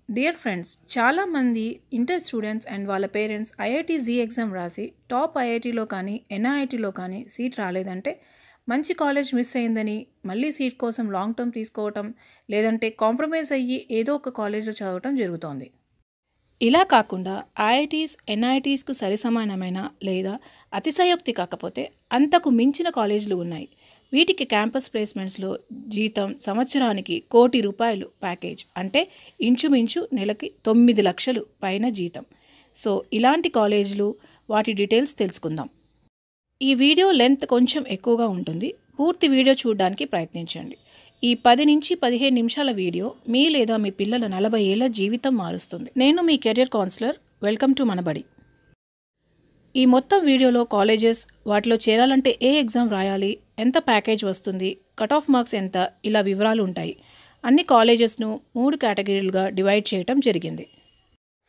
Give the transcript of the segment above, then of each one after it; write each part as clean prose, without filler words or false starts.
Dear friends, చాలామంది inter students and వాళ్ళ parents IIT JEE exam రాసి టాప్ ఐఐటిలో కానీ ఎన్ఐఐటిలో కానీ సీట్ రాలేదంటే మంచి కాలేజ్ మిస్ అయిందని మళ్ళీ సీట్ కోసం లాంగ్ టర్మ్ తీసుకోవటం లేదంటే కాంప్రమైజ్ అయ్యి ఏదో ఒక కాలేజ్లో చదవటం జరుగుతోంది. ఇలా కాకుండా ఐఐటీస్ ఎన్ఐటీస్కు సరిసమానమైన లేదా అతిశయోక్తి కాకపోతే అంతకు మించిన కాలేజీలు ఉన్నాయి. వీటికి క్యాంపస్ ప్లేస్మెంట్స్లో జీతం సంవత్సరానికి ₹1,00,00,000 ప్యాకేజ్, అంటే ఇంచుమించు నెలకి 9 లక్షలు పైన జీతం. సో ఇలాంటి కాలేజీలు, వాటి డీటెయిల్స్ తెలుసుకుందాం. ఈ వీడియో లెంత్ కొంచెం ఎక్కువగా ఉంటుంది. పూర్తి వీడియో చూడడానికి ప్రయత్నించండి. ఈ 10 నుంచి 15 నిమిషాల వీడియో మీ లేదా మీ పిల్లల 40 ఏళ్ల జీవితం మారుస్తుంది. నేను మీ కెరియర్ కౌన్సిలర్. వెల్కమ్ టు మనబడి. ఈ మొత్తం వీడియోలో కాలేజెస్, వాటిలో చేరాలంటే ఏ ఎగ్జామ్ రాయాలి, ఎంత ప్యాకేజ్ వస్తుంది, కట్ ఆఫ్ మార్క్స్ ఎంత, ఇలా వివరాలు ఉంటాయి. అన్ని కాలేజెస్ను 3 కేటగిరీలుగా డివైడ్ చేయటం జరిగింది.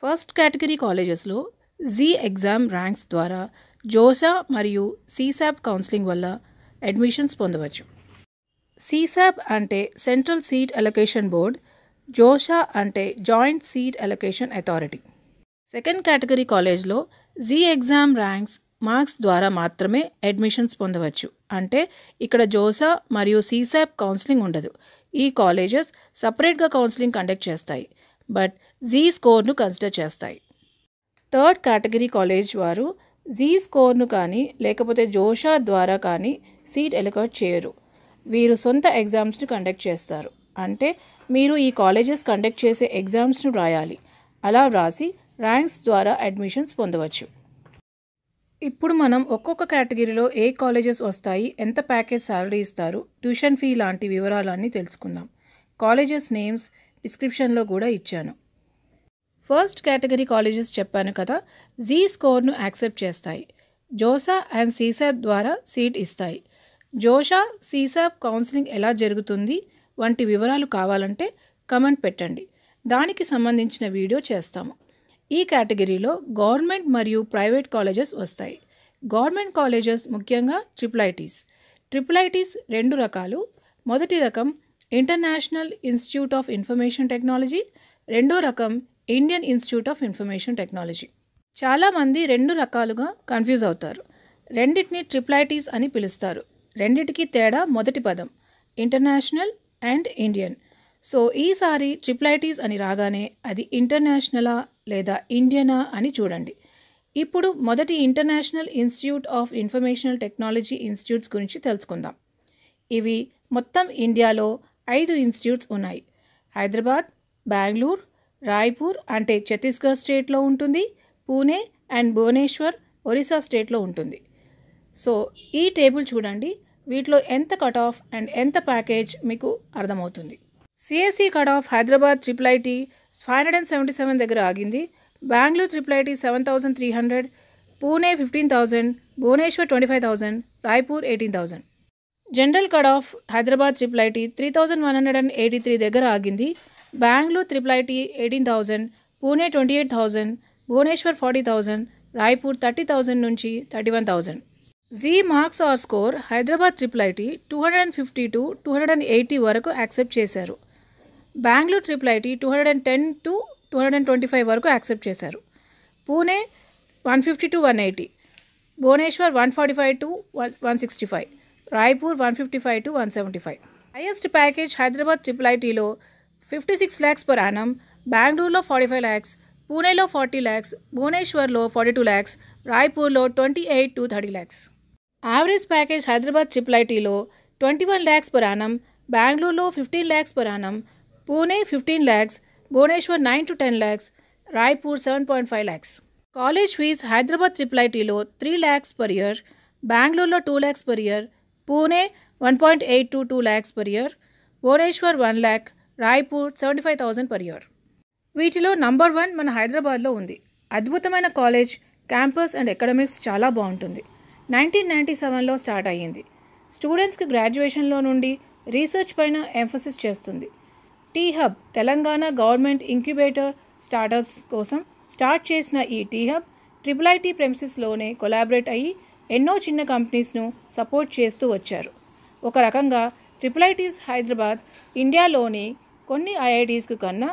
ఫస్ట్ కేటగిరీ కాలేజెస్లో జీ ఎగ్జామ్ ర్యాంక్స్ ద్వారా జోసా మరియు సీసాప్ కౌన్సిలింగ్ వల్ల అడ్మిషన్స్ పొందవచ్చు. సీసాప్ అంటే central seat allocation board, JoSAA అంటే joint seat allocation authority. Second category కాలేజ్లో జీ ఎగ్జామ్ ర్యాంక్స్ మార్క్స్ ద్వారా మాత్రమే అడ్మిషన్స్ పొందవచ్చు. అంటే ఇక్కడ జోసా మరియు సీసాప్ కౌన్సిలింగ్ ఉండదు. ఈ కాలేజెస్ సపరేట్గా కౌన్సిలింగ్ కండక్ట్ చేస్తాయి, బట్ జీ స్కోర్ను కన్సిడర్ చేస్తాయి. థర్డ్ కేటగిరీ కాలేజ్ వారు జీ స్కోర్ను కానీ లేకపోతే జోషా ద్వారా కానీ సీట్ ఎలొకేట్ చేయరు. వీరు సొంత ఎగ్జామ్స్ను కండక్ట్ చేస్తారు. అంటే మీరు ఈ కాలేజెస్ కండక్ట్ చేసే ఎగ్జామ్స్ను రాయాలి. అలా వ్రాసి ర్యాంక్స్ ద్వారా అడ్మిషన్స్ పొందవచ్చు. ఇప్పుడు మనం ఒక్కొక్క కేటగిరీలో ఏ కాలేజెస్ వస్తాయి, ఎంత ప్యాకేజ్ శాలరీ ఇస్తారు, ట్యూషన్ ఫీ లాంటి వివరాలన్నీ తెలుసుకుందాం. కాలేజెస్ నేమ్స్ డిస్క్రిప్షన్లో కూడా ఇచ్చాను. ఫస్ట్ కేటగిరీ కాలేజెస్ చెప్పాను కదా, జీ స్కోర్ను యాక్సెప్ట్ చేస్తాయి. జోసా అండ్ సీసాప్ ద్వారా సీట్ ఇస్తాయి. జోషా సీసాప్ కౌన్సిలింగ్ ఎలా జరుగుతుంది వంటి వివరాలు కావాలంటే కమెంట్ పెట్టండి. దానికి సంబంధించిన వీడియో చేస్తాము. ఈ కేటగిరీలో గవర్నమెంట్ మరియు ప్రైవేట్ కాలేజెస్ వస్తాయి. గవర్నమెంట్ కాలేజెస్ ముఖ్యంగా ట్రిపుల్ ఐటీస్ 2 రకాలు. మొదటి రకం international institute of information technology, రెండో రకం Indian institute of information technology. చాలామంది 2 రకాలుగా కన్ఫ్యూజ్ అవుతారు. రెండింటిని ట్రిపుల్ ఐటీస్ అని పిలుస్తారు. రెండిటికి తేడా మొదటి పదం ఇంటర్నేషనల్ అండ్ ఇండియన్. సో ఈసారి ట్రిపుల్ ఐటీస్ అని రాగానే అది ఇంటర్నేషనలా లేదా ఇండియనా అని చూడండి. ఇప్పుడు మొదటి international institute of informational technology institutes గురించి తెలుసుకుందాం. ఇవి మొత్తం ఇండియాలో 5 ఇన్స్టిట్యూట్స్ ఉన్నాయి. హైదరాబాద్, బెంగళూరు, రాయ్పూర్ అంటే ఛత్తీస్గఢ్ స్టేట్లో ఉంటుంది, పూణే అండ్ భువనేశ్వర్ ఒరిస్సా స్టేట్లో ఉంటుంది. సో ఈ టేబుల్ చూడండి. వీటిలో ఎంత కట్ ఆఫ్ అండ్ ఎంత ప్యాకేజ్ మీకు అర్థమవుతుంది. CSE cut off Hyderabad triple IT 577 దగ్గర ఆగింది. Bengaluru triple IT 7,300, Pune 15,000, Bhubaneswar 25,000, Raipur 18,000. General cut off Hyderabad triple IT 3,183 దగ్గర ఆగింది. బెంగళూరు ట్రిపుల్ ఐటీ 18,000, పూణే 28,000, భువనేశ్వర్ 40,000, రాయ్పూర్ 30,000 నుంచి 31,000. JEE marks or score Hyderabad triple IT 250 to 280 వరకు యాక్సెప్ట్ చేశారు. బెంగళూరు ట్రిపుల్ ఐటీ 210 to 225 వరకు యాక్సెప్ట్ చేశారు. Pune 150 to 180, Bhubaneswar 145 to 165, Raipur 155 to 175. Highest package Hyderabad triple ఐటీలో 56 lakhs per annum, బెంగళూరులో 45 lakhs, పూణేలో 40 lakhs, భువనేశ్వర్లో 42 lakhs, రాయ్పూర్లో 28 to 30 lakhs. Average package Hyderabad triple ఐటీలో 21 lakhs per annum, బెంగళూరులో 15 lakhs per annum, Pune 15 lakhs, Bhubaneswar 9 to 10 lakhs, Raipur 7.5 lakhs. College fee Hyderabad triple ఐటీలో 3 lakhs per year, బెంగళూరులో 2 lakhs per year, Pune 1.8 to 2 lakhs per year, Bhubaneswar 1 lakh, Raipur 75,000 per year. వీటిలో number 1 మన హైదరాబాద్లో ఉంది. అద్భుతమైన college, campus and academics చాలా బాగుంటుంది. 1997లో స్టార్ట్ అయ్యింది. స్టూడెంట్స్కి గ్రాడ్యుయేషన్లో నుండి రీసెర్చ్ పైన ఎంఫసిస్ చేస్తుంది. T hub Telangana government incubator startups కోసం స్టార్ట్ చేసిన ఈ టీ హబ్ ట్రిపుల్ ఐటీ ప్రెమిసెస్లోనే కొలాబరేట్ అయ్యి ఎన్నో చిన్న కంపెనీస్ను సపోర్ట్ చేస్తూ వచ్చారు. ఒక రకంగా ట్రిపుల్ ఐటీస్ హైదరాబాద్ ఇండియాలోని కొన్ని ఐఐటీస్కు కన్నా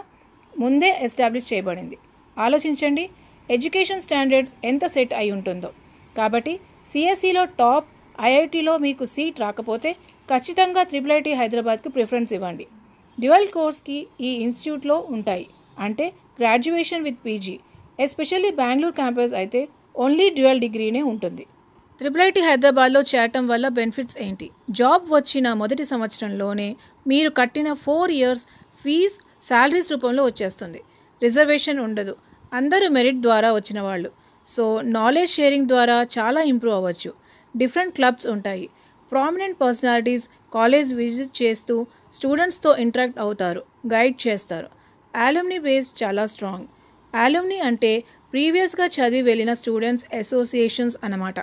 ముందే ఎస్టాబ్లిష్ చేయబడింది. ఆలోచించండి, ఎడ్యుకేషన్ స్టాండర్డ్స్ ఎంత సెట్ అయి ఉంటుందో. కాబట్టి సిఎస్సిలో టాప్ ఐఐటీలో మీకు సీట్ రాకపోతే ఖచ్చితంగా IIIT హైదరాబాద్కి ప్రిఫరెన్స్ ఇవ్వండి. డ్యువల్ కోర్స్కి ఈ ఇన్స్టిట్యూట్లో ఉంటాయి, అంటే graduation with PG. Especially Bengaluru campus అయితే ఓన్లీ డ్యువల్ డిగ్రీనే ఉంటుంది. IIIT హైదరాబాద్లో చేరటం వల్ల బెనిఫిట్స్ ఏంటి? జాబ్ వచ్చిన మొదటి సంవత్సరంలోనే మీరు కట్టిన 4 years ఫీజ్ శాలరీస్ రూపంలో వచ్చేస్తుంది. రిజర్వేషన్ ఉండదు, అందరూ మెరిట్ ద్వారా వచ్చిన వాళ్ళు. సో నాలెడ్జ్ షేరింగ్ ద్వారా చాలా ఇంప్రూవ్ అవ్వచ్చు. డిఫరెంట్ క్లబ్స్ ఉంటాయి. ప్రామినెంట్ పర్సనాలిటీస్ కాలేజ్ విజిట్ చేస్తూ స్టూడెంట్స్తో ఇంటరాక్ట్ అవుతారు, గైడ్ చేస్తారు. అలుమ్ని బేస్ చాలా స్ట్రాంగ్. అలుమ్ని అంటే ప్రీవియస్గా చదివి వెళ్ళిన స్టూడెంట్స్ అసోసియేషన్స్ అన్నమాట.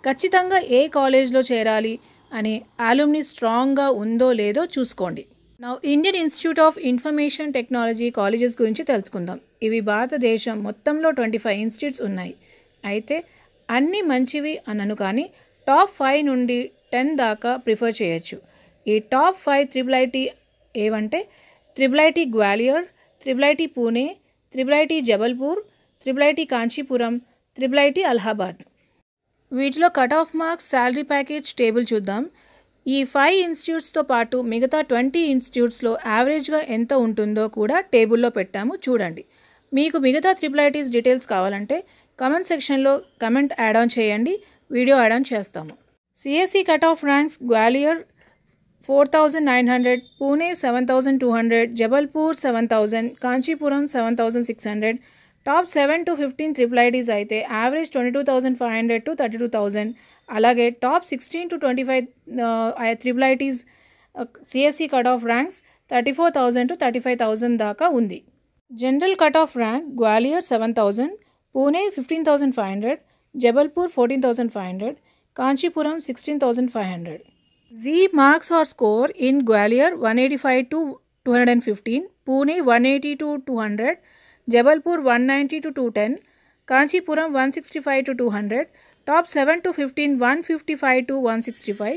ఖచ్చితంగా ఏ కాలేజ్లో చేరాలి అనే అలుమ్ని స్ట్రాంగ్గా ఉందో లేదో చూసుకోండి. Now Indian institute of information technology colleges గురించి తెలుసుకుందాం. ఇవి భారతదేశం మొత్తంలో 25 ఇన్స్టిట్యూట్స్ ఉన్నాయి. అయితే అన్నీ మంచివి అనను, కానీ టాప్ 5 నుండి 10 దాకా ప్రిఫర్ చేయొచ్చు. ఈ టాప్ 5 IIIT ఏవంటే IIIT Gwalior, IIIT Pune, IIIT Jabalpur, IIIT Kanchipuram, IIIT Allahabad. వీటిలో cut off marks, salary package table చూద్దాం. ఈ 5 ఇన్స్టిట్యూట్స్తో పాటు మిగతా 20 ఇన్స్టిట్యూట్స్లో యావరేజ్గా ఎంత ఉంటుందో కూడా టేబుల్లో పెట్టాము, చూడండి. మీకు మిగతా IIITస్ డీటెయిల్స్ కావాలంటే కమెంట్ సెక్షన్లో కమెంట్ యాడ్ ఆన్ చేయండి, వీడియో యాడ్ ఆన్ చేస్తాము. CSE cut off ranks: Gwalior 4900, Pune 7200, Jabalpur 7000, Kanchipuram 7600. Top 7 to 15 IIITs అయితే యావరేజ్ 22,500 to 32,000. అలాగే top 16 to 25 IIITs CSE cut off ranks 34,000 to 35,000 దాకా ఉంది. General cut off rank: Gwalior 7,000, Pune 15,500, Jabalpur 14,500, Kanchipuram 16,500. Z marks or score in Gwalior 185 to 215, Pune 180 to 200, Jabalpur 190 to 210, Kanchipuram 165 to 200. Top 7 to 15 155 to 165,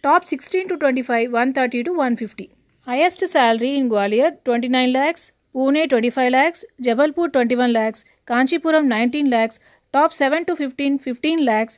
top 16 to 25 130 to 150. Highest salary in Gwalior 29 lakhs, Pune 25 lakhs, Jabalpur 21 lakhs, Kanchipuram 19 lakhs, top 7 to 15 15 lakhs,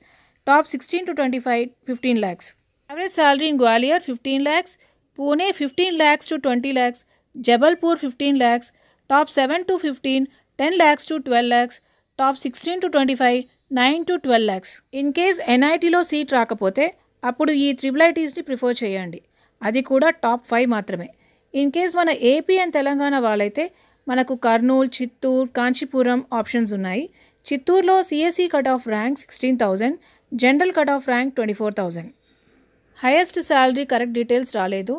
top 16 to 25 15 lakhs. Average salary in Gwalior 15 lakhs, Pune 15 lakhs to 20 lakhs, Jabalpur 15 lakhs, top 7 to 15 10 lakhs to 12 lakhs, top 16 to 25 9 to 12 lakhs. In case NITలో seat రాకపోతే అప్పుడు ఈ IIITస్ని prefer చేయండి, అది కూడా top 5 మాత్రమే. In case మన AP and Telangana వాళ్ళైతే మనకు కర్నూలు, చిత్తూరు, కాంచీపురం ఆప్షన్స్ ఉన్నాయి. చిత్తూరులో CSE cut off rank 16,000, general cut off rank 24,000. Highest salary correct details రాలేదు.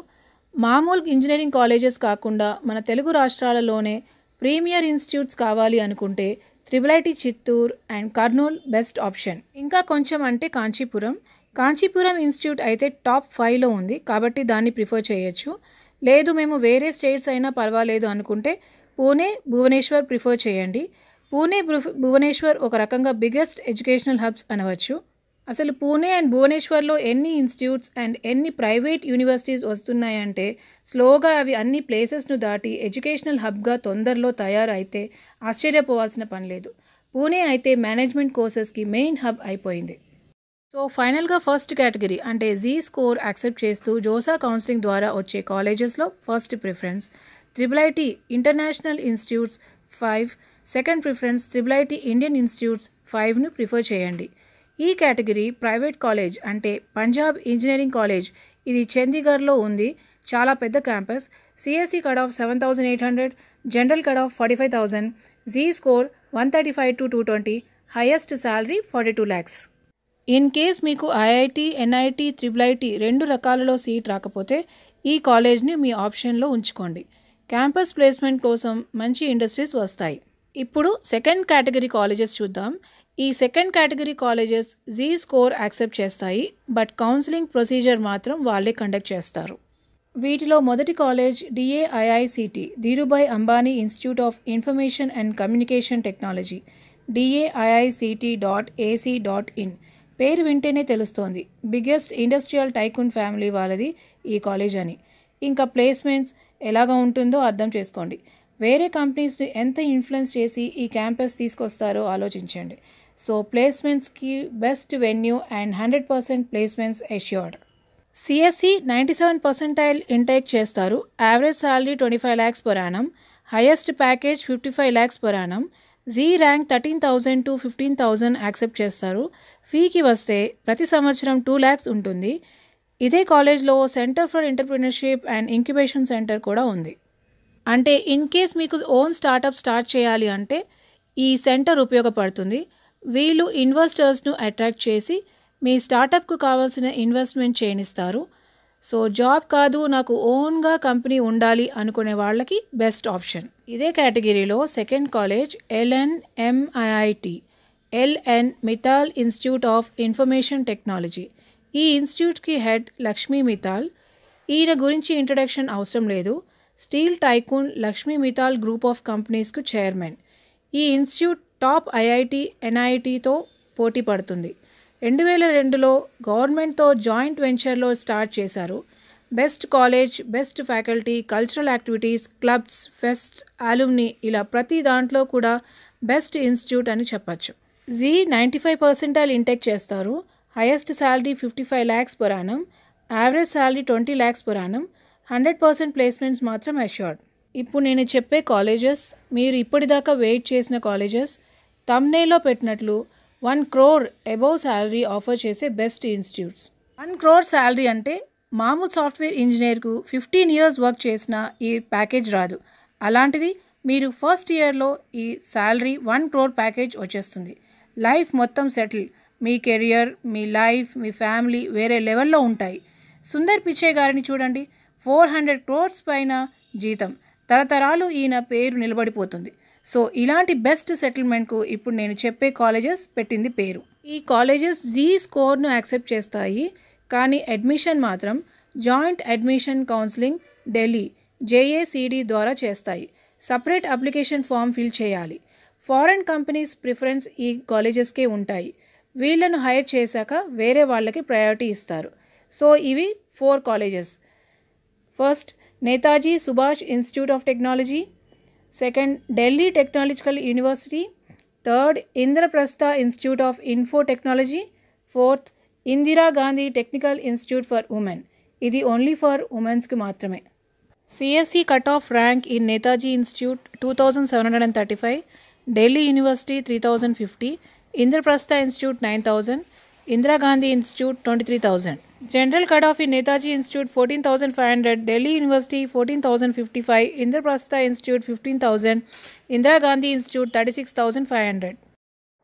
మామూలు ఇంజనీరింగ్ కాలేజెస్ కాకుండా మన తెలుగు రాష్ట్రాలలోనే ప్రీమియర్ ఇన్స్టిట్యూట్స్ కావాలి అనుకుంటే IIIT Chittoor and Kurnool best option. ఇంకా కొంచెం అంటే కాంచీపురం ఇన్స్టిట్యూట్ అయితే టాప్ 5లో ఉంది, కాబట్టి దాన్ని ప్రిఫర్ చేయొచ్చు. లేదు మేము వేరే స్టేట్స్ అయినా పర్వాలేదు అనుకుంటే పూణే, భువనేశ్వర్ ప్రిఫర్ చేయండి. పూణే, భువనేశ్వర్ ఒక రకంగా బిగ్గెస్ట్ ఎడ్యుకేషనల్ హబ్స్ అనవచ్చు. అసలు పూణే అండ్ భువనేశ్వర్లో ఎన్ని ఇన్స్టిట్యూట్స్ అండ్ ఎన్ని ప్రైవేట్ యూనివర్సిటీస్ వస్తున్నాయంటే స్లోగా అవి అన్ని ప్లేసెస్ను దాటి ఎడ్యుకేషనల్ హబ్గా తొందరలో తయారైతే ఆశ్చర్యపోవాల్సిన పని లేదు. పూణే అయితే మేనేజ్మెంట్ కోర్సెస్కి మెయిన్ హబ్ అయిపోయింది. సో ఫైనల్గా ఫస్ట్ కేటగిరీ అంటే జీ స్కోర్ యాక్సెప్ట్ చేస్తూ జోసా కౌన్సిలింగ్ ద్వారా వచ్చే కాలేజెస్లో first preference IIIT international institutes 5, second preference IIIT Indian institutes 5ను ప్రిఫర్ చేయండి. ఈ కేటగిరీ ప్రైవేట్ కాలేజ్ అంటే పంజాబ్ ఇంజనీరింగ్ కాలేజ్, ఇది చండీగఢ్లో ఉంది, చాలా పెద్ద campus. CSE cut off 7,800, general cut off 45,000, JEE score 135 to 220, highest salary 42 lakhs. In case మీకు IIT, NIT, IIIT 2 రకాలలో సీట్ రాకపోతే ఈ కాలేజ్ని మీ ఆప్షన్లో ఉంచుకోండి. క్యాంపస్ ప్లేస్మెంట్ కోసం మంచి ఇండస్ట్రీస్ వస్తాయి. ఇప్పుడు సెకండ్ కేటగిరీ కాలేజెస్ చూద్దాం. ఈ second category colleges JEE score accept చేస్తాయి, బట్ కౌన్సిలింగ్ ప్రొసీజర్ మాత్రం వాళ్ళే కండక్ట్ చేస్తారు. వీటిలో మొదటి college DAIICT, Dhirubhai Ambani institute of information and communication technology, DAIICT.ac.in. పేరు వింటేనే తెలుస్తోంది బిగ్గెస్ట్ ఇండస్ట్రియల్ టైకూన్ ఫ్యామిలీ వాళ్ళది ఈ కాలేజ్ అని. ఇంకా ప్లేస్మెంట్స్ ఎలాగా ఉంటుందో అర్థం చేసుకోండి. వేరే కంపెనీస్ని ఎంత ఇన్ఫ్లుయెన్స్ చేసి ఈ క్యాంపస్ తీసుకొస్తారో ఆలోచించండి. సో ప్లేస్మెంట్స్కి best venue and 100% placements assured. CSE 97 percentile intake చేస్తారు. Average salary 25 lakhs per annum. Highest package 55 lakhs per annum. JEE rank 13,000 to 15,000 accept చేస్తారు. ఫీకి వస్తే ప్రతి సంవత్సరం 2 lakhs ఉంటుంది. ఇదే కాలేజ్లో centre for entrepreneurship and incubation centre కూడా ఉంది. అంటే ఇన్ కేస్ మీకు ఓన్ స్టార్టప్ స్టార్ట్ చేయాలి అంటే ఈ సెంటర్ ఉపయోగపడుతుంది. వీళ్ళు ఇన్వెస్టర్స్ను అట్రాక్ట్ చేసి మీ స్టార్టప్కు కావాల్సిన ఇన్వెస్ట్మెంట్ చేయనిస్తారు. సో జాబ్ కాదు, నాకు ఓన్గా కంపెనీ ఉండాలి అనుకునే వాళ్ళకి బెస్ట్ ఆప్షన్. ఇదే కేటగిరీలో second college LNMIIT, LN Mittal institute of information technology. ఈ ఇన్స్టిట్యూట్కి హెడ్ లక్ష్మీ మితాల్. ఈయన గురించి ఇంట్రడక్షన్ అవసరం లేదు. Steel tycoon Lakshmi Mittal group of కంపెనీస్కు చైర్మన్. ఈ ఇన్స్టిట్యూట్ టాప్ ఐఐటి, ఎన్ఐటితో పోటీ పడుతుంది. 2002లో గవర్నమెంట్తో జాయింట్ వెంచర్లో స్టార్ట్ చేశారు. Best college, best faculty, cultural activities, clubs, fests, alumni ఇలా ప్రతి దాంట్లో కూడా బెస్ట్ ఇన్స్టిట్యూట్ అని చెప్పచ్చు. జీ 95 పర్సెంటైల్ ఇంటేక్ చేస్తారు. Highest salary 55 lakhs per annum. Average salary 20 lakhs per annum. 100% placements మాత్రం అష్యూర్డ్. ఇప్పుడు నేను చెప్పే కాలేజెస్ మీరు ఇప్పటిదాకా వెయిట్ చేసిన కాలేజెస్. థంబ్నెయిల్లో పెట్టినట్లు 1 crore అబోవ్ శాలరీ ఆఫర్ చేసే బెస్ట్ ఇన్స్టిట్యూట్స్. 1 crore శాలరీ అంటే మామూలు సాఫ్ట్వేర్ ఇంజనీర్కు 15 years వర్క్ చేసిన ఈ ప్యాకేజ్ రాదు. అలాంటిది మీరు ఫస్ట్ ఇయర్లో ఈ శాలరీ 1 crore ప్యాకేజ్ వచ్చేస్తుంది. లైఫ్ మొత్తం సెటిల్. మీ కెరియర్, మీ లైఫ్, మీ ఫ్యామిలీ వేరే లెవెల్లో ఉంటాయి. సుందర్ పిచై గారిని చూడండి, 400 crores పైన జీతం. తరతరాలు ఈయన పేరు నిలబడిపోతుంది. సో ఇలాంటి బెస్ట్ సెటిల్మెంట్కు ఇప్పుడు నేను చెప్పే కాలేజెస్ పెట్టింది పేరు. ఈ కాలేజెస్ జీ స్కోర్ను యాక్సెప్ట్ చేస్తాయి, కానీ అడ్మిషన్ మాత్రం జాయింట్ అడ్మిషన్ కౌన్సిలింగ్ ఢిల్లీ జేఏసీడీ ద్వారా చేస్తాయి. సపరేట్ అప్లికేషన్ ఫామ్ ఫిల్ చేయాలి. ఫారెన్ కంపెనీస్ ప్రిఫరెన్స్ ఈ కాలేజెస్కే ఉంటాయి. వీళ్ళను హైర్ చేశాక వేరే వాళ్ళకి ప్రయారిటీ ఇస్తారు. సో ఇవి 4 colleges. First Netaji Subhash institute of technology. Second Delhi technological university. Third Indraprastha institute of info technology. Fourth Indira Gandhi technical institute for women. ఇది ఓన్లీ ఫర్ ఉమెన్స్కి మాత్రమే. CSE cut off rank in Netaji institute 2735, Delhi university 3050, Indraprastha institute 9000, Indira Gandhi institute 23,000. General cutoff in Netaji Institute 14,500, Delhi University 14,055, Indraprastha Institute 15,000, Indira Gandhi Institute 36,500.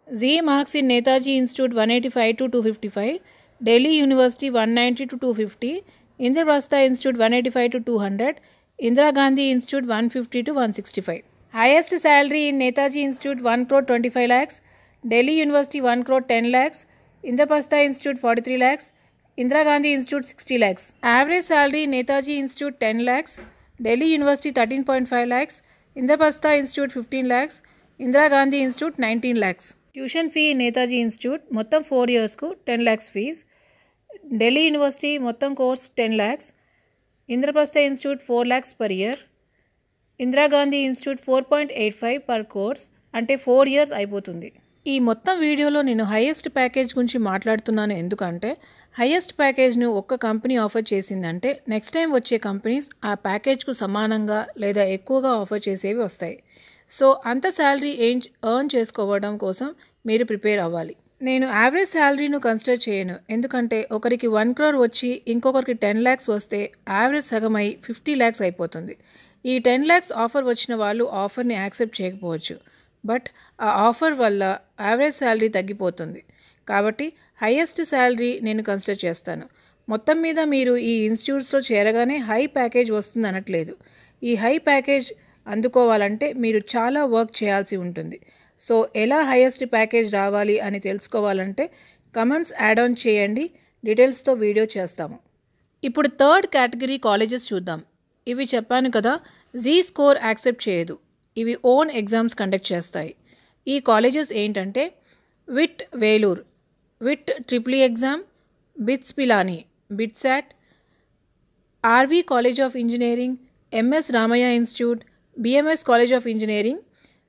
Z marks in Netaji Institute 185 to 255, Delhi University 190 to 250, Indraprastha Institute 185 to 200, Indira Gandhi Institute 150 to 165. Highest salary in Netaji Institute 1 crore 25 lakhs, Delhi University 1 crore 10 lakhs, Indraprastha Institute 43 lakhs, Indira Gandhi Institute 60 lakhs. Average salary Netaji Institute 10 lakhs, Delhi University 13.5 lakhs, Indraprastha Institute 15 lakhs, Indira Gandhi Institute 19 lakhs. Tuition fee Netaji Institute మొత్తం 4 yearsకు 10 lakhs fees. Delhi University మొత్తం course 10 lakhs. Indraprastha Institute 4 lakhs per year. Indira Gandhi Institute 4.85 per course, అంటే 4 years అయిపోతుంది. ఈ మొత్తం వీడియోలో నేను highest package గురించి మాట్లాడుతున్నాను. ఎందుకంటే హైయెస్ట్ ప్యాకేజ్ను ఒక్క కంపెనీ ఆఫర్ చేసిందంటే నెక్స్ట్ టైం వచ్చే కంపెనీస్ ఆ ప్యాకేజ్కు సమానంగా లేదా ఎక్కువగా ఆఫర్ చేసేవి వస్తాయి. సో అంత శాలరీ ఎర్న్ చేసుకోవడం కోసం మీరు ప్రిపేర్ అవ్వాలి. నేను యావరేజ్ శాలరీను కన్సిడర్ చేయను. ఎందుకంటే ఒకరికి 1 crore వచ్చి ఇంకొకరికి 10 lakhs వస్తే యావరేజ్ సగమై 50 lakhs అయిపోతుంది. ఈ 10 lakhs ఆఫర్ వచ్చిన వాళ్ళు ఆఫర్ని యాక్సెప్ట్ చేయకపోవచ్చు. బట్ ఆ ఆఫర్ వల్ల యావరేజ్ శాలరీ తగ్గిపోతుంది. కాబట్టి హైయెస్ట్ శాలరీ నేను కన్సిడర్ చేస్తాను. మొత్తం మీద మీరు ఈ ఇన్స్టిట్యూట్స్లో చేరగానే హై ప్యాకేజ్ వస్తుంది అనట్లేదు. ఈ హై ప్యాకేజ్ అందుకోవాలంటే మీరు చాలా వర్క్ చేయాల్సి ఉంటుంది. సో ఎలా హైయెస్ట్ ప్యాకేజ్ రావాలి అని తెలుసుకోవాలంటే కమెంట్స్ యాడ్ ఆన్ చేయండి, డీటెయిల్స్తో వీడియో చేస్తాము. ఇప్పుడు థర్డ్ కేటగిరీ కాలేజెస్ చూద్దాం. ఇవి చెప్పాను కదా, జీ స్కోర్ యాక్సెప్ట్ చేయదు. ఇవి ఓన్ ఎగ్జామ్స్ కండక్ట్ చేస్తాయి. ఈ కాలేజెస్ ఏంటంటే VIT Vellore, VIT triple exam, BITS Pilani, BITSAT, RV college of engineering, MS Ramaiah institute, BMS college of engineering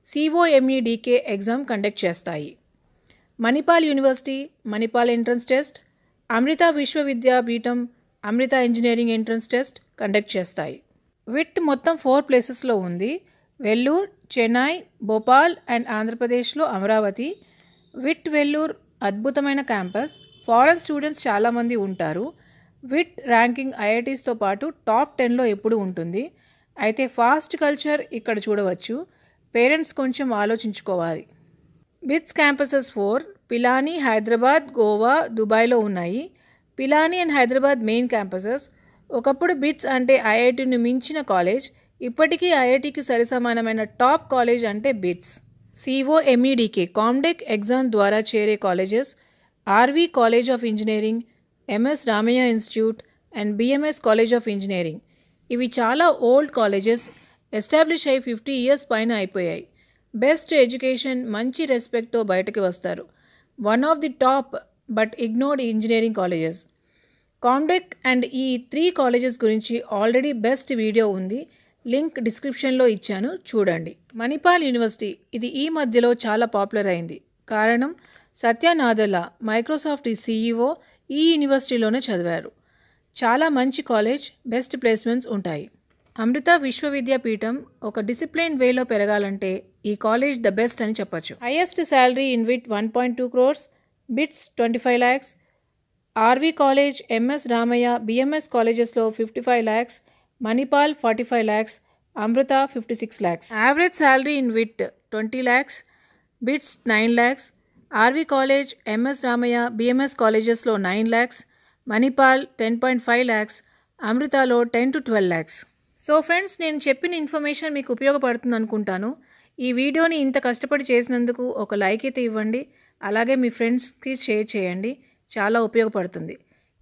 COMEDK exam conduct చేస్తాయి. Manipal university Manipal entrance test, Amrita Vishwavidyapeetham Amrita engineering entrance test conduct చేస్తాయి. VIT మొత్తం 4 ప్లేసెస్లో ఉంది. Vellore, Chennai, Bhopal and ఆంధ్రప్రదేశ్లో అమరావతి. విట్ వెల్లూర్ అద్భుతమైన క్యాంపస్. ఫారెన్ స్టూడెంట్స్ చాలామంది ఉంటారు. VIT ranking IITస్తో పాటు టాప్ 10లో ఎప్పుడు ఉంటుంది. అయితే ఫాస్ట్ కల్చర్ ఇక్కడ చూడవచ్చు. పేరెంట్స్ కొంచెం ఆలోచించుకోవాలి. బిట్స్ క్యాంపసెస్ 4 పిలానీ, హైదరాబాద్, గోవా, దుబాయ్లో ఉన్నాయి. Pilani and Hyderabad main campuses. ఒకప్పుడు బిట్స్ అంటే IITని మించిన కాలేజ్. ఇప్పటికీ IITకి సరిసమానమైన టాప్ కాలేజ్ అంటే బిట్స్. COMEDK కామ్డెక్ ఎగ్జామ్ ద్వారా చేరే colleges RV college of engineering, MS Ramaiah institute and BMS college of engineering. ఇవి చాలా ఓల్డ్ కాలేజెస్. ఎస్టాబ్లిష్ అయి 50 years పైన అయిపోయాయి. బెస్ట్ ఎడ్యుకేషన్, మంచి రెస్పెక్ట్తో బయటకు వస్తారు. One of the top but ignored engineering colleges. COMEDK and ఈ 3 కాలేజెస్ గురించి ఆల్రెడీ బెస్ట్ వీడియో ఉంది. లింక్ డిస్క్రిప్షన్లో ఇచ్చాను, చూడండి. మణిపాల్ యూనివర్సిటీ ఇది ఈ మధ్యలో చాలా పాపులర్ అయింది. కారణం సత్య నాదెల్లా మైక్రోసాఫ్ట్ CEO ఈ యూనివర్సిటీలోనే చదివారు. చాలా మంచి కాలేజ్, బెస్ట్ ప్లేస్మెంట్స్ ఉంటాయి. అమృత విశ్వవిద్యాపీఠం ఒక డిసిప్లైన్ వేలో పెరగాలంటే ఈ కాలేజ్ ద బెస్ట్ అని చెప్పచ్చు. Highest salary in VIT 1.2 crores, BITS 25 lakhs, RV college, MS Ramaiah, BMS కాలేజెస్లో 55 lakhs, Manipal 45 lakhs, Amrita 56 lakhs. Average salary in VIT 20 lakhs, BITS 9 lakhs, RV college, MS Ramaiah, BMS కాలేజెస్లో 9 lakhs, Manipal 10.5 lakhs, అమృతలో 10 to 12 lakhs. So friends, నేను చెప్పిన information మీకు ఉపయోగపడుతుంది అనుకుంటాను. ఈ వీడియోని ఇంత కష్టపడి చేసినందుకు ఒక లైక్ అయితే ఇవ్వండి. అలాగే మీ ఫ్రెండ్స్కి షేర్ చేయండి, చాలా ఉపయోగపడుతుంది.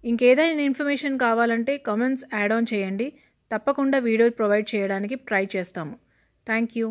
ఇంకేదైనా ఇన్ఫర్మేషన్ కావాలంటే కామెంట్స్ యాడ్ ఆన్ చేయండి. తప్పకుండా వీడియో ప్రొవైడ్ చేయడానికి ట్రై చేస్తాము. Thank you.